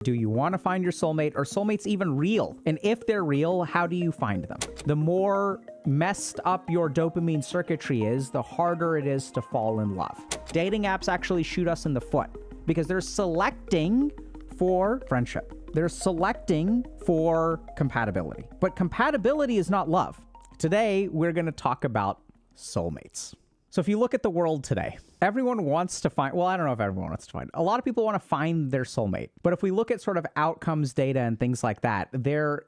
Do you want to find your soulmate? Are soulmates even real? And if they're real, how do you find them? The more messed up your dopamine circuitry is, the harder it is to fall in love. Dating apps actually shoot us in the foot because they're selecting for friendship. They're selecting for compatibility. But compatibility is not love. Today, we're going to talk about soulmates. So if you look at the world today, everyone wants to find, well, I don't know if everyone wants to find, a lot of people want to find their soulmate. But if we look at sort of outcomes data and things like that,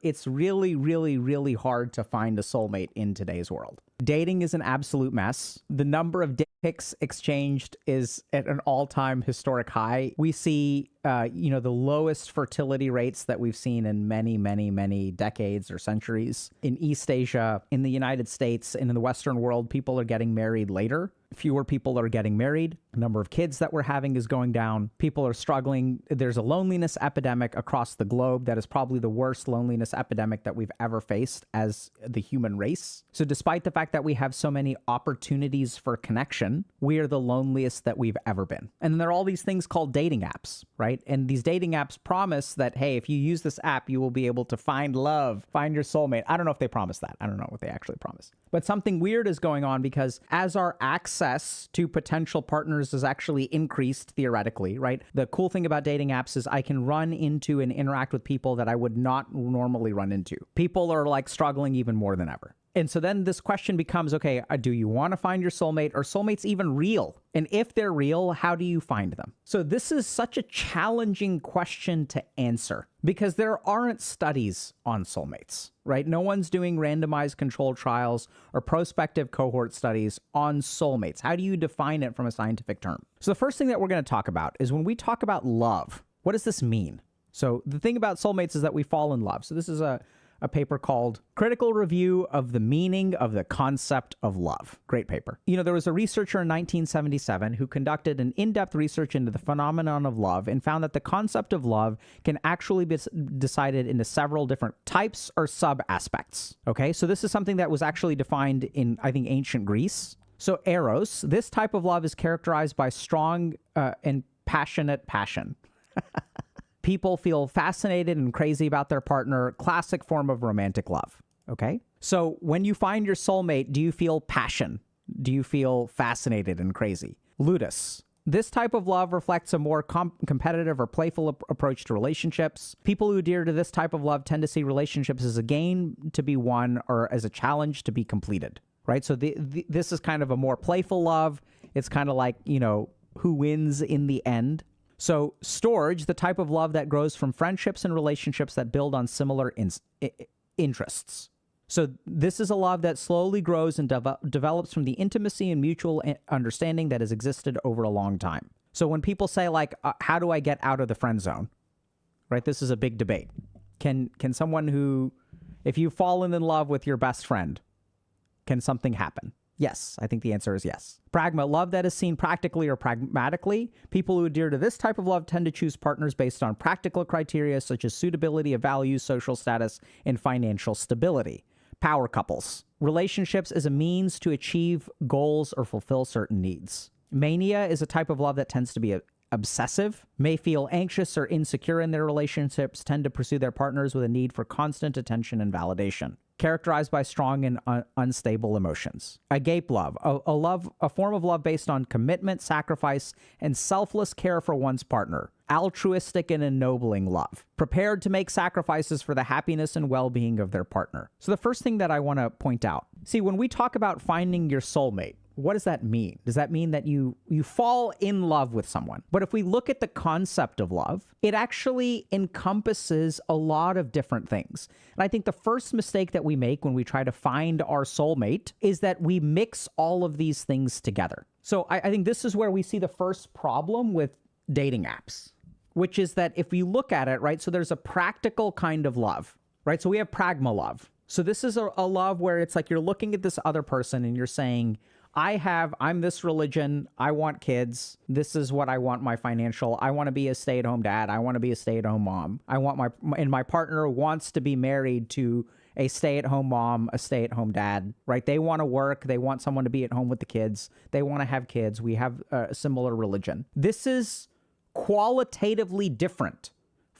it's really, really, really hard to find a soulmate in today's world. Dating is an absolute mess. The number of dick pics exchanged is at an all-time historic high. We see, the lowest fertility rates that we've seen in many, many, many decades or centuries. In East Asia, in the United States, and in the Western world, people are getting married later. Fewer people are getting married. The number of kids that we're having is going down. People are struggling. There's a loneliness epidemic across the globe that is probably the worst loneliness epidemic that we've ever faced as the human race. So despite the fact that we have so many opportunities for connection, we are the loneliest that we've ever been. And there are all these things called dating apps, right? And these dating apps promise that, hey, if you use this app, you will be able to find love, find your soulmate. I don't know if they promise that. I don't know what they actually promise. But something weird is going on because as our access to potential partners is actually increased theoretically, right? The cool thing about dating apps is I can run into and interact with people that I would not normally run into. People are like struggling even more than ever. And so then this question becomes, okay, do you want to find your soulmate? Are soulmates even real? And if they're real, how do you find them? So this is such a challenging question to answer because there aren't studies on soulmates, right? No one's doing randomized controlled trials or prospective cohort studies on soulmates. How do you define it from a scientific term? So the first thing that we're going to talk about is when we talk about love, what does this mean? So the thing about soulmates is that we fall in love. So this is a paper called Critical Review of the Meaning of the Concept of Love. Great paper. There was a researcher in 1977 who conducted an in-depth research into the phenomenon of love and found that the concept of love can actually be decided into several different types or sub-aspects. Okay, so this is something that was actually defined in, I think, ancient Greece. So eros, this type of love is characterized by strong and passionate passion. People feel fascinated and crazy about their partner, classic form of romantic love, okay? So when you find your soulmate, do you feel passion? Do you feel fascinated and crazy? Ludus. This type of love reflects a more competitive or playful approach to relationships. People who adhere to this type of love tend to see relationships as a game to be won or as a challenge to be completed, right? So this is kind of a more playful love. It's kind of like, who wins in the end. So storage, the type of love that grows from friendships and relationships that build on similar interests. So this is a love that slowly grows and develops from the intimacy and mutual understanding that has existed over a long time. So when people say like, how do I get out of the friend zone? Right? This is a big debate. Can someone who, if you've fallen in love with your best friend, can something happen? Yes, I think the answer is yes. Pragma, love that is seen practically or pragmatically. People who adhere to this type of love tend to choose partners based on practical criteria such as suitability of values, social status, and financial stability. Power couples. Relationships as a means to achieve goals or fulfill certain needs. Mania is a type of love that tends to be obsessive, may feel anxious or insecure in their relationships, tend to pursue their partners with a need for constant attention and validation. Characterized by strong and unstable emotions. Agape love, a form of love based on commitment, sacrifice, and selfless care for one's partner. Altruistic and ennobling love, prepared to make sacrifices for the happiness and well-being of their partner. So the first thing that I want to point out, see, when we talk about finding your soulmate, what does that mean? Does that mean that you fall in love with someone? But if we look at the concept of love, it actually encompasses a lot of different things. And I think the first mistake that we make when we try to find our soulmate is that we mix all of these things together. So I think this is where we see the first problem with dating apps, which is that if we look at it, right, so there's a practical kind of love, right? So we have pragma love. So this is a love where it's like you're looking at this other person and you're saying, I'm this religion, I want kids, this is what I want my financial, I want to be a stay-at-home dad, I want to be a stay-at-home mom, my partner wants to be married to a stay-at-home mom, a stay-at-home dad, right? They want to work, they want someone to be at home with the kids, they want to have kids, we have a similar religion. This is qualitatively different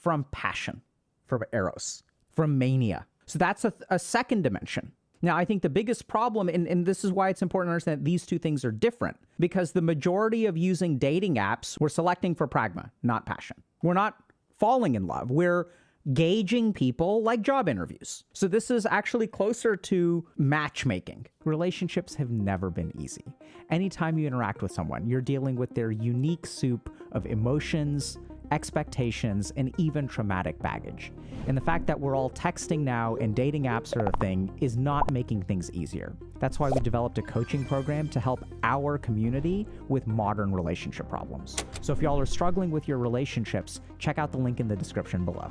from passion, from eros, from mania. So that's a second dimension. Now, I think the biggest problem, and this is why it's important to understand that these two things are different, because the majority of using dating apps, we're selecting for pragma, not passion. We're not falling in love. We're gauging people like job interviews. So this is actually closer to matchmaking. Relationships have never been easy. Anytime you interact with someone, you're dealing with their unique soup of emotions, expectations, and even traumatic baggage. And the fact that we're all texting now and dating apps are a thing is not making things easier. That's why we developed a coaching program to help our community with modern relationship problems. So if y'all are struggling with your relationships, check out the link in the description below.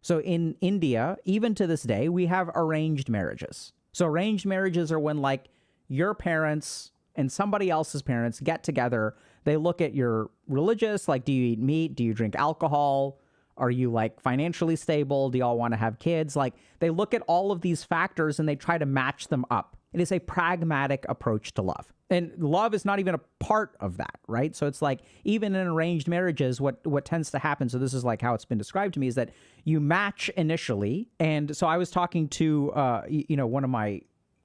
So in India, even to this day, we have arranged marriages. So arranged marriages are when like your parents and somebody else's parents get together. They look at your religious, like, do you eat meat? Do you drink alcohol? Are you like financially stable? Do y'all want to have kids? Like they look at all of these factors and they try to match them up. It is a pragmatic approach to love. And love is not even a part of that, right? So it's like, even in arranged marriages, what tends to happen, so this is like how it's been described to me, is that you match initially. And so I was talking to, one of my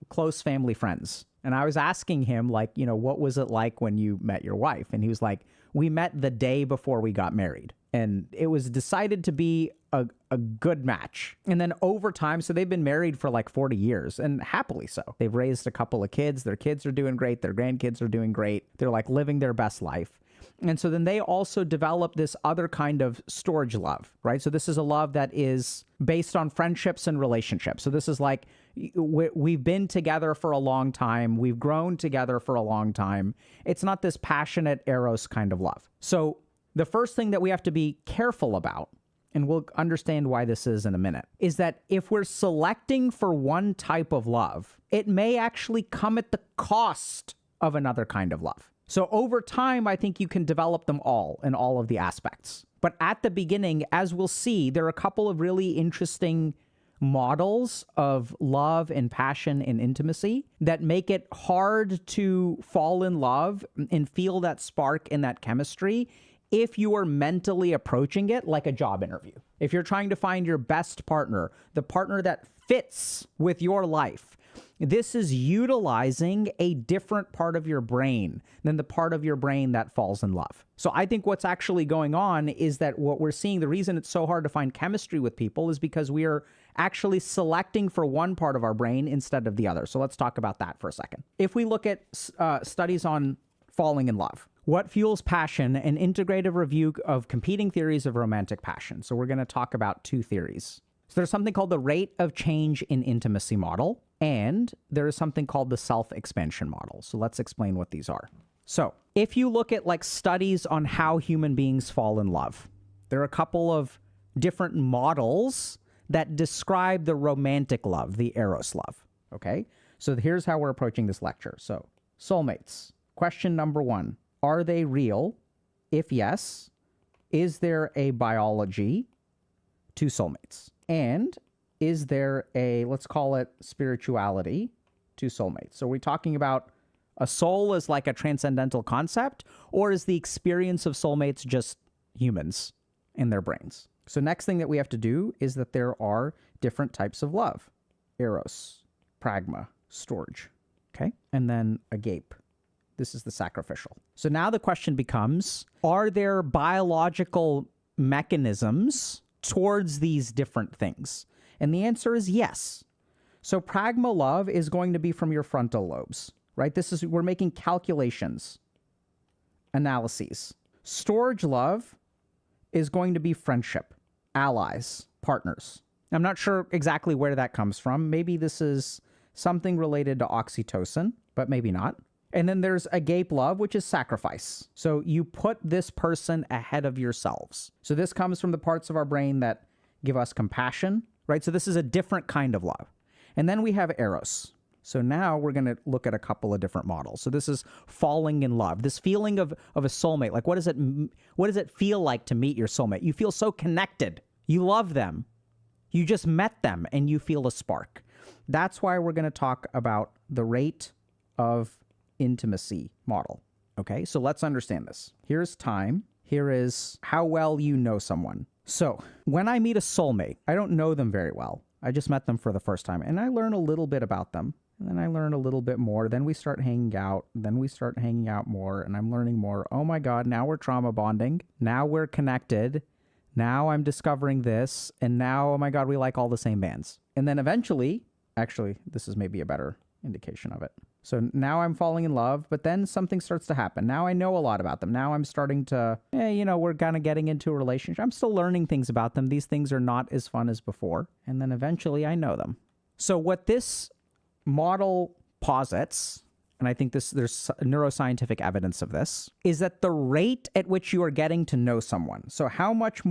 close family friends, and I was asking him, like, what was it like when you met your wife? And he was like, we met the day before we got married. And it was decided to be a good match. And then over time, so they've been married for like 40 years, and happily so. They've raised a couple of kids. Their kids are doing great. Their grandkids are doing great. They're like living their best life. And so then they also develop this other kind of storage love, right? So this is a love that is based on friendships and relationships. So this is like, we've been together for a long time. We've grown together for a long time. It's not this passionate eros kind of love. So the first thing that we have to be careful about, and we'll understand why this is in a minute, is that if we're selecting for one type of love, it may actually come at the cost of another kind of love. So over time, I think you can develop them all in all of the aspects. But at the beginning, as we'll see, there are a couple of really interesting models of love and passion and intimacy that make it hard to fall in love and feel that spark and that chemistry if you are mentally approaching it like a job interview. If you're trying to find your best partner, the partner that fits with your life, this is utilizing a different part of your brain than the part of your brain that falls in love. So I think what's actually going on is that what we're seeing, the reason it's so hard to find chemistry with people is because we are actually selecting for one part of our brain instead of the other. So let's talk about that for a second. If we look at studies on falling in love, what fuels passion, an integrative review of competing theories of romantic passion. So we're going to talk about two theories. So there's something called the rate of change in intimacy model, and there is something called the self-expansion model. So let's explain what these are. So if you look at like studies on how human beings fall in love, there are a couple of different models that describe the romantic love, the eros love. Okay, so here's how we're approaching this lecture. So soulmates, question number 1. Are they real? If yes, is there a biology to soulmates? And is there a, let's call it spirituality to soulmates? So we're talking about a soul as like a transcendental concept, or is the experience of soulmates just humans in their brains? So next thing that we have to do is that there are different types of love. Eros, pragma, storage, okay? And then agape. This is the sacrificial. So now the question becomes, are there biological mechanisms towards these different things? And the answer is yes. So pragma love is going to be from your frontal lobes, right? We're making calculations, analyses. Storage love is going to be friendship, allies, partners. I'm not sure exactly where that comes from. Maybe this is something related to oxytocin, but maybe not. And then there's agape love, which is sacrifice. So you put this person ahead of yourselves. So this comes from the parts of our brain that give us compassion, right? So this is a different kind of love. And then we have eros. So now we're going to look at a couple of different models. So this is falling in love, this feeling of a soulmate. Like what does it feel like to meet your soulmate? You feel so connected. You love them. You just met them and you feel a spark. That's why we're going to talk about the rate of intimacy model. Okay, so let's understand this. Here's time, Here is how well you know someone. So when I meet a soulmate, I don't know them very well. I just met them for the first time, and I learn a little bit about them. And then I learn a little bit more. Then we start hanging out. Then we start hanging out more, and I'm learning more. Oh my God, now we're trauma bonding. Now we're connected. Now I'm discovering this. And now, oh my God, we like all the same bands. And then eventually, actually, this is maybe a better indication of it. So now I'm falling in love, but then something starts to happen. Now I know a lot about them. Now I'm starting to, we're kind of getting into a relationship. I'm still learning things about them. These things are not as fun as before. And then eventually I know them. So what this model posits, and I think there's neuroscientific evidence of this, is that the rate at which you are getting to know someone. So how much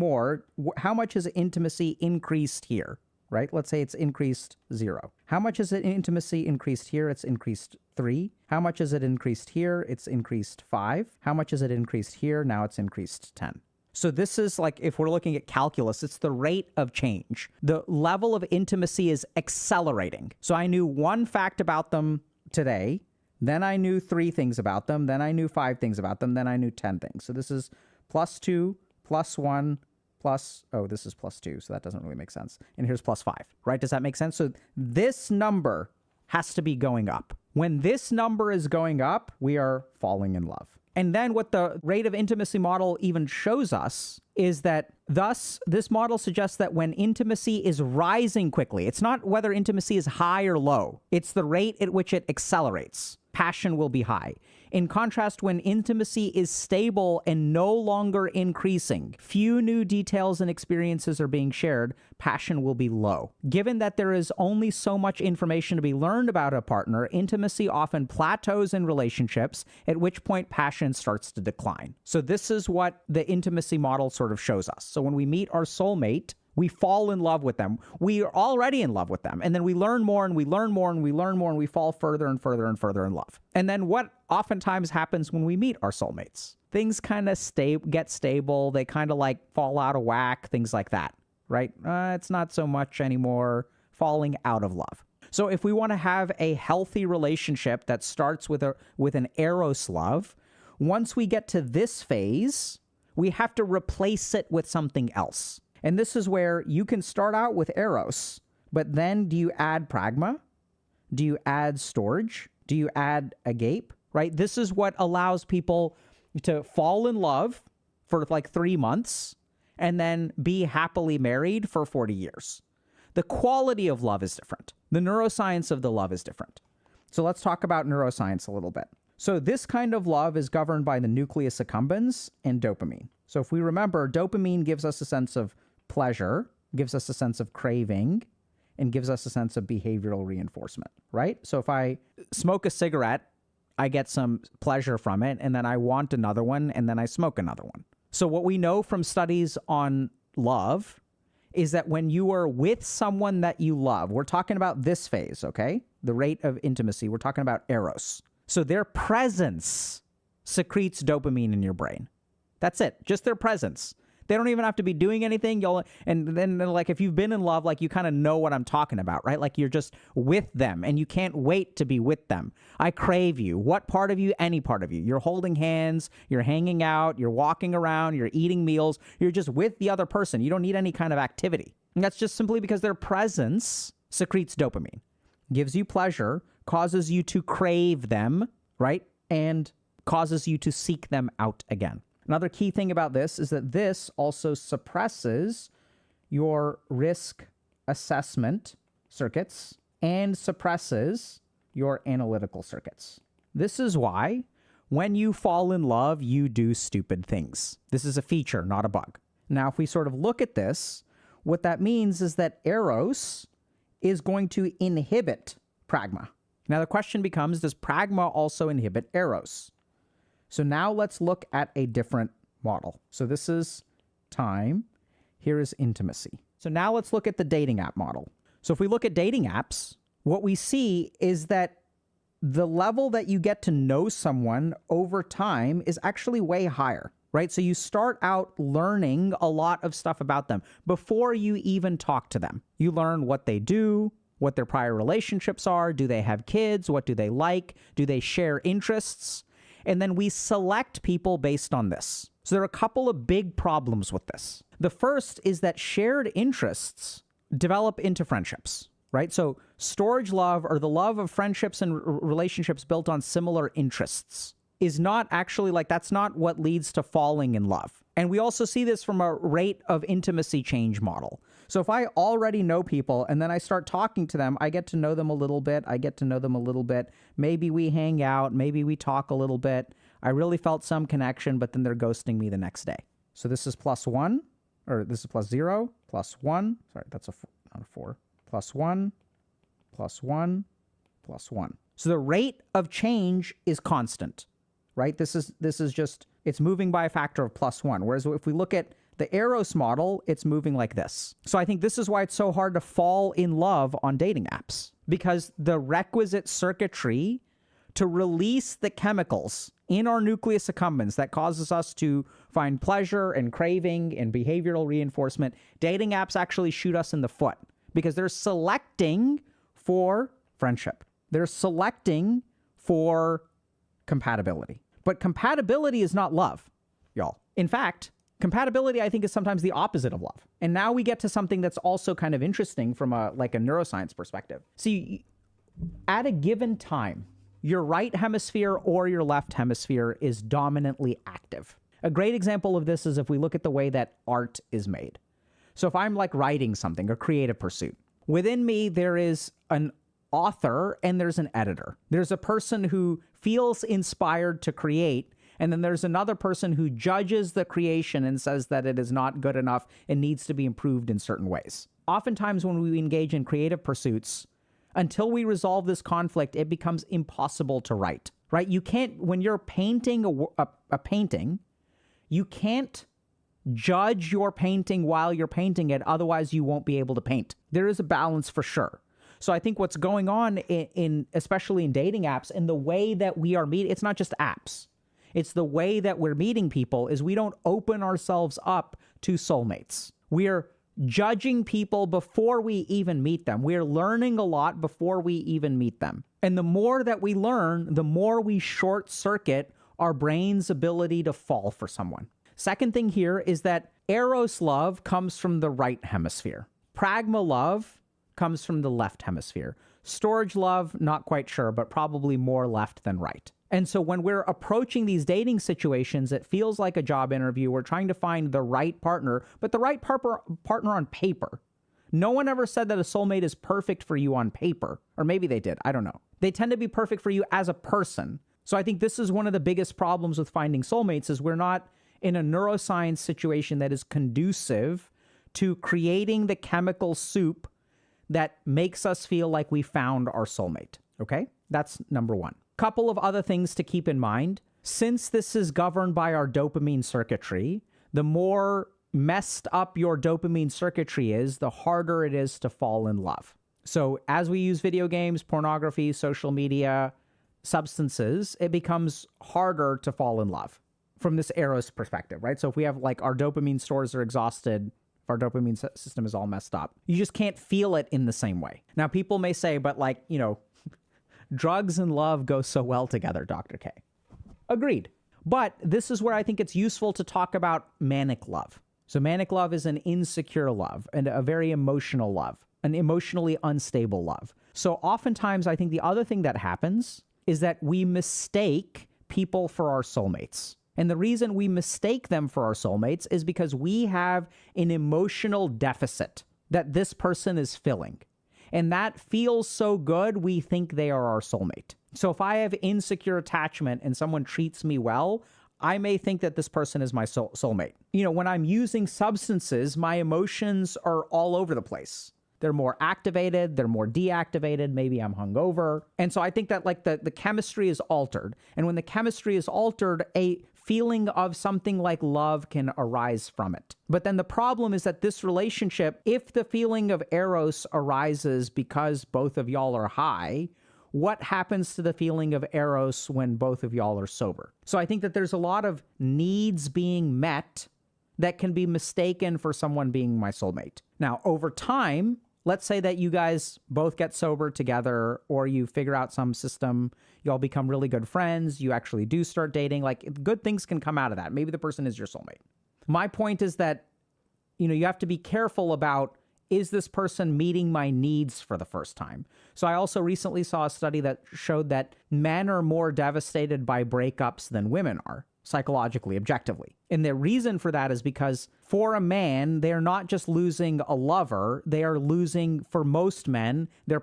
has intimacy increased here? Right? Let's say it's increased 0. How much is it intimacy increased here? It's increased 3. How much is it increased here? It's increased 5. How much is it increased here? Now it's increased 10. So this is like, if we're looking at calculus, it's the rate of change. The level of intimacy is accelerating. So I knew 1 fact about them today. Then I knew 3 things about them. Then I knew 5 things about them. Then I knew 10 things. So this is +2, +1, this is +2, so that doesn't really make sense. And here's +5, right? Does that make sense? So this number has to be going up. When this number is going up, we are falling in love. And then what the rate of intimacy model even shows us is that thus this model suggests that when intimacy is rising quickly, it's not whether intimacy is high or low, it's the rate at which it accelerates. Passion will be high. In contrast, when intimacy is stable and no longer increasing, few new details and experiences are being shared, passion will be low. Given that there is only so much information to be learned about a partner, intimacy often plateaus in relationships, at which point passion starts to decline. So this is what the intimacy model sort of shows us. So when we meet our soulmate, we fall in love with them. We are already in love with them. And then we learn more and we learn more and we learn more and we fall further and further and further in love. And then what oftentimes happens when we meet our soulmates? Things kind of get stable. They kind of like fall out of whack, things like that, right? It's not so much anymore falling out of love. So if we want to have a healthy relationship that starts with an eros love, once we get to this phase, we have to replace it with something else. And this is where you can start out with eros, but then do you add pragma? Do you add storge? Do you add agape, right? This is what allows people to fall in love for like 3 months and then be happily married for 40 years. The quality of love is different. The neuroscience of the love is different. So let's talk about neuroscience a little bit. So this kind of love is governed by the nucleus accumbens and dopamine. So if we remember, dopamine gives us a sense of pleasure, gives us a sense of craving, and gives us a sense of behavioral reinforcement, right? So if I smoke a cigarette, I get some pleasure from it, and then I want another one, and then I smoke another one. So what we know from studies on love is that when you are with someone that you love, we're talking about this phase, okay? The rate of intimacy, we're talking about eros. So their presence secretes dopamine in your brain. That's it, just their presence. They don't even have to be doing anything. And then like if you've been in love, like you kind of know what I'm talking about, right? Like you're just with them and you can't wait to be with them. I crave you. What part of you? Any part of you. You're holding hands, you're hanging out, you're walking around, you're eating meals. You're just with the other person. You don't need any kind of activity. And that's just simply because their presence secretes dopamine, gives you pleasure, causes you to crave them, right? And causes you to seek them out again. Another key thing about this is that this also suppresses your risk assessment circuits and suppresses your analytical circuits. This is why when you fall in love, you do stupid things. This is a feature, not a bug. Now, if we sort of look at this, what that means is that eros is going to inhibit pragma. Now, the question becomes, does pragma also inhibit eros? So now let's look at a different model. So this is time. Here is intimacy. So now let's look at the dating app model. So if we look at dating apps, what we see is that the level that you get to know someone over time is actually way higher, right? So you start out learning a lot of stuff about them before you even talk to them. You learn what they do, what their prior relationships are. Do they have kids? What do they like? Do they share interests? And then we select people based on this. So there are a couple of big problems with this. The first is that shared interests develop into friendships, right? So storage love, or the love of friendships and relationships built on similar interests, is not actually like, that's not what leads to falling in love. And we also see this from a rate of intimacy change model. So if I already know people and then I start talking to them, I get to know them a little bit. Maybe we hang out. Maybe we talk a little bit. I really felt some connection, but then they're ghosting me the next day. So this is +1, or this is +0, +1. Sorry, that's not a 4. +1, +1, +1. So the rate of change is constant, right? This is just, it's moving by a factor of +1. Whereas if we look at the Eros model, it's moving like this. So I think this is why it's so hard to fall in love on dating apps, because the requisite circuitry to release the chemicals in our nucleus accumbens that causes us to find pleasure and craving and behavioral reinforcement, dating apps actually shoot us in the foot because they're selecting for friendship. They're selecting for compatibility. But compatibility is not love, y'all. In fact, compatibility, I think, is sometimes the opposite of love. And now we get to something that's also kind of interesting from a neuroscience perspective. See, at a given time, your right hemisphere or your left hemisphere is dominantly active. A great example of this is if we look at the way that art is made. So if I'm like writing something, a creative pursuit, within me, there is an author and there's an editor. There's a person who feels inspired to create, and then there's another person who judges the creation and says that it is not good enough and needs to be improved in certain ways. Oftentimes when we engage in creative pursuits, until we resolve this conflict, it becomes impossible to write, right? You can't, when you're painting a painting, you can't judge your painting while you're painting it. Otherwise, you won't be able to paint. There is a balance for sure. So I think what's going on in especially in dating apps, and the way that we are meeting, it's not just apps. It's the way that we're meeting people is we don't open ourselves up to soulmates. We're judging people before we even meet them. We're learning a lot before we even meet them. And the more that we learn, the more we short circuit our brain's ability to fall for someone. Second thing here is that Eros love comes from the right hemisphere. Pragma love comes from the left hemisphere. Storage love, not quite sure, but probably more left than right. And so when we're approaching these dating situations, it feels like a job interview. We're trying to find the right partner, but the right partner on paper. No one ever said that a soulmate is perfect for you on paper. Or maybe they did. I don't know. They tend to be perfect for you as a person. So I think this is one of the biggest problems with finding soulmates is we're not in a neuroscience situation that is conducive to creating the chemical soup that makes us feel like we found our soulmate. Okay? That's number one. Couple of other things to keep in mind. Since this is governed by our dopamine circuitry, the more messed up your dopamine circuitry is, the harder it is to fall in love. So as we use video games, pornography, social media, substances, it becomes harder to fall in love from this Eros perspective, right? So if we have like our dopamine stores are exhausted, if our dopamine system is all messed up, you just can't feel it in the same way. Now people may say, but like, drugs and love go so well together, Dr. K. Agreed. But this is where I think it's useful to talk about manic love. So manic love is an insecure love and a very emotional love, an emotionally unstable love. So oftentimes I think the other thing that happens is that we mistake people for our soulmates. And the reason we mistake them for our soulmates is because we have an emotional deficit that this person is filling. And that feels so good, we think they are our soulmate. So if I have insecure attachment and someone treats me well, I may think that this person is my soulmate. When I'm using substances, my emotions are all over the place. They're more activated, they're more deactivated, maybe I'm hungover. And so I think that like the chemistry is altered. And when the chemistry is altered, a feeling of something like love can arise from it. But then the problem is that this relationship, if the feeling of Eros arises because both of y'all are high, what happens to the feeling of Eros when both of y'all are sober? So I think that there's a lot of needs being met that can be mistaken for someone being my soulmate. Now, over time, let's say that you guys both get sober together, or you figure out some system, you all become really good friends, you actually do start dating, like good things can come out of that. Maybe the person is your soulmate. My point is that, you have to be careful about, is this person meeting my needs for the first time? So I also recently saw a study that showed that men are more devastated by breakups than women are, psychologically, objectively. And the reason for that is because for a man, they're not just losing a lover, they are losing, for most men, they're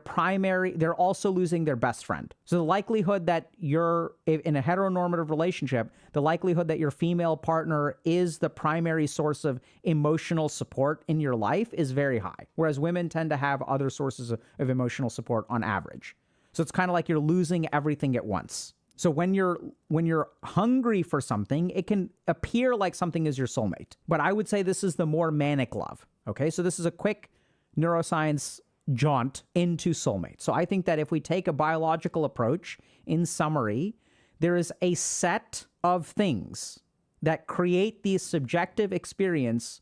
also losing their best friend. So the likelihood that you're in a heteronormative relationship, the likelihood that your female partner is the primary source of emotional support in your life is very high. Whereas women tend to have other sources of emotional support on average. So it's kind of like you're losing everything at once. So when you're hungry for something, it can appear like something is your soulmate. But I would say this is the more manic love. Okay, so this is a quick neuroscience jaunt into soulmate. So I think that if we take a biological approach, in summary, there is a set of things that create the subjective experience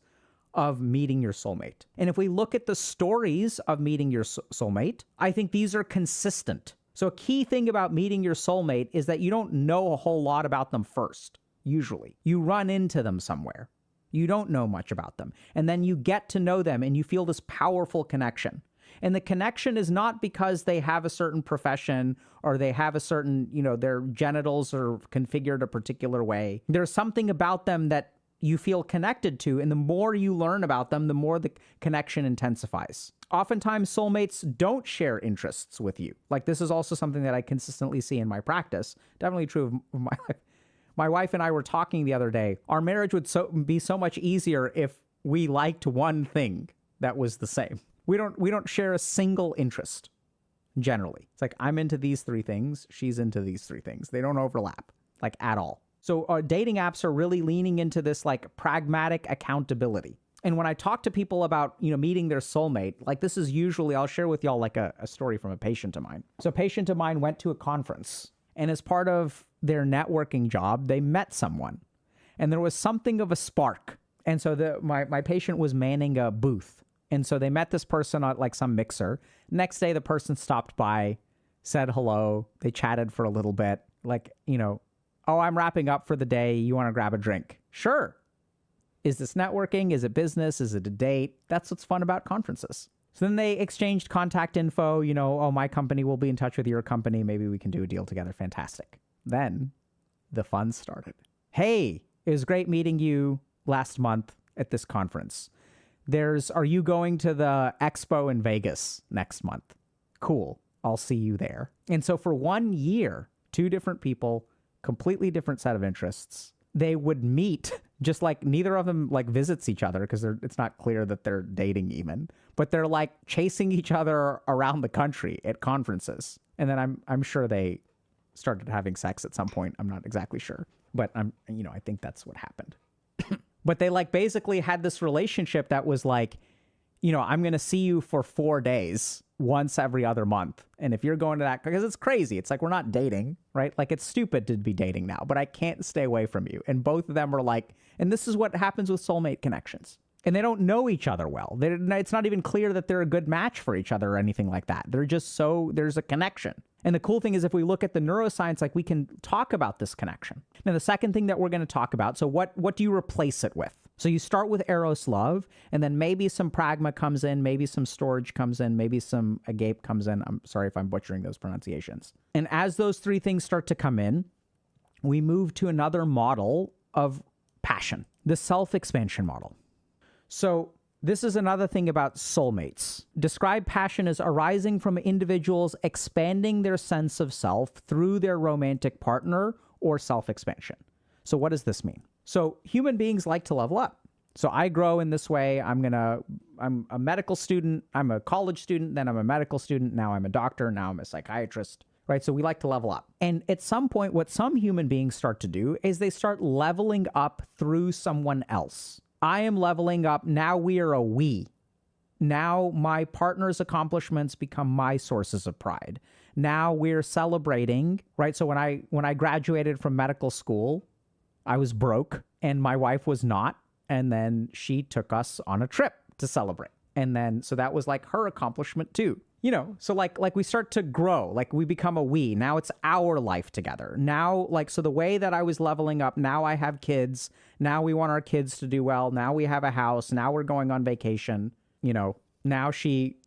of meeting your soulmate. And if we look at the stories of meeting your soulmate, I think these are consistent. So a key thing about meeting your soulmate is that you don't know a whole lot about them first, usually. You run into them somewhere. You don't know much about them. And then you get to know them and you feel this powerful connection. And the connection is not because they have a certain profession or they have a certain, their genitals are configured a particular way. There's something about them that you feel connected to, and the more you learn about them, the more the connection intensifies. Oftentimes, soulmates don't share interests with you. Like, this is also something that I consistently see in my practice. Definitely true of my life. My wife and I were talking the other day. Our marriage would be so much easier if we liked one thing that was the same. We don't share a single interest, generally. It's like, I'm into these 3 things, she's into these 3 things. They don't overlap, like, at all. So dating apps are really leaning into this like pragmatic accountability. And when I talk to people about, meeting their soulmate, like this is usually, I'll share with y'all like a story from a patient of mine. So a patient of mine went to a conference, and as part of their networking job, they met someone, and there was something of a spark. And so my patient was manning a booth. And so they met this person at like some mixer. Next day, the person stopped by, said hello. They chatted for a little bit, like, oh, I'm wrapping up for the day. You want to grab a drink? Sure. Is this networking? Is it business? Is it a date? That's what's fun about conferences. So then they exchanged contact info, oh, my company will be in touch with your company. Maybe we can do a deal together. Fantastic. Then the fun started. Hey, it was great meeting you last month at this conference. Are you going to the expo in Vegas next month? Cool. I'll see you there. And so for 1 year, 2 different people, completely different set of interests. They would meet, just like neither of them like visits each other because it's not clear that they're dating even, but they're like chasing each other around the country at conferences. And then I'm sure they started having sex at some point. I'm not exactly sure, but I think that's what happened. But they like basically had this relationship that was like, I'm going to see you for 4 days once every other month. And if you're going to that, because it's crazy. It's like, we're not dating, right? Like, it's stupid to be dating now, but I can't stay away from you. And both of them are like, and this is what happens with soulmate connections. And they don't know each other well. It's not even clear that they're a good match for each other or anything like that. There's a connection. And the cool thing is if we look at the neuroscience, like we can talk about this connection. Now, the second thing that we're going to talk about, so what do you replace it with? So you start with Eros love, and then maybe some pragma comes in, maybe some storage comes in, maybe some agape comes in. I'm sorry if I'm butchering those pronunciations. And as those 3 things start to come in, we move to another model of passion, the self-expansion model. So this is another thing about soulmates. Describe passion as arising from individuals expanding their sense of self through their romantic partner or self-expansion. So what does this mean? So human beings like to level up. So I grow in this way. I'm a medical student. I'm a college student. Then I'm a medical student. Now I'm a doctor. Now I'm a psychiatrist, right? So we like to level up. And at some point, what some human beings start to do is they start leveling up through someone else. I am leveling up. Now we are a we. Now my partner's accomplishments become my sources of pride. Now we're celebrating, right? So when I graduated from medical school, I was broke and my wife was not. And then she took us on a trip to celebrate. And then, so that was like her accomplishment too. You know, so like we start to grow, like we become a we. Now it's our life together. Now, like, so the way that I was leveling up, now I have kids. Now we want our kids to do well. Now we have a house. Now we're going on vacation. You know, now she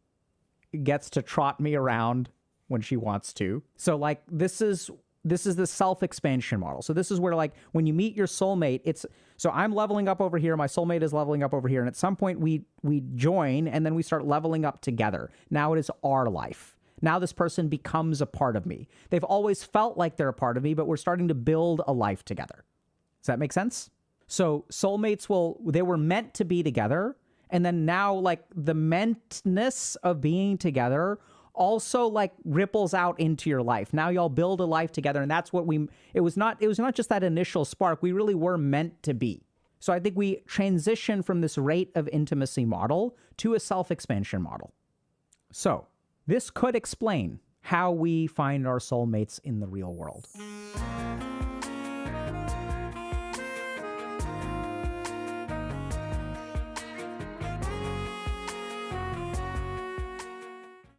gets to trot me around when she wants to. So like, this is the self-expansion model. So this is where, like, when you meet your soulmate, it's, so I'm leveling up over here, my soulmate is leveling up over here, and at some point we join, and then we start leveling up together. Now it is our life. Now this person becomes a part of me. They've always felt like they're a part of me, but we're starting to build a life together. Does that make sense? So soulmates they were meant to be together, and then now, like, the mentness of being together also like ripples out into your life. Now y'all build a life together, and that's what it was not just that initial spark. We really were meant to be. So I think we transition from this rate of intimacy model to a self-expansion model. So this could explain how we find our soulmates in the real world.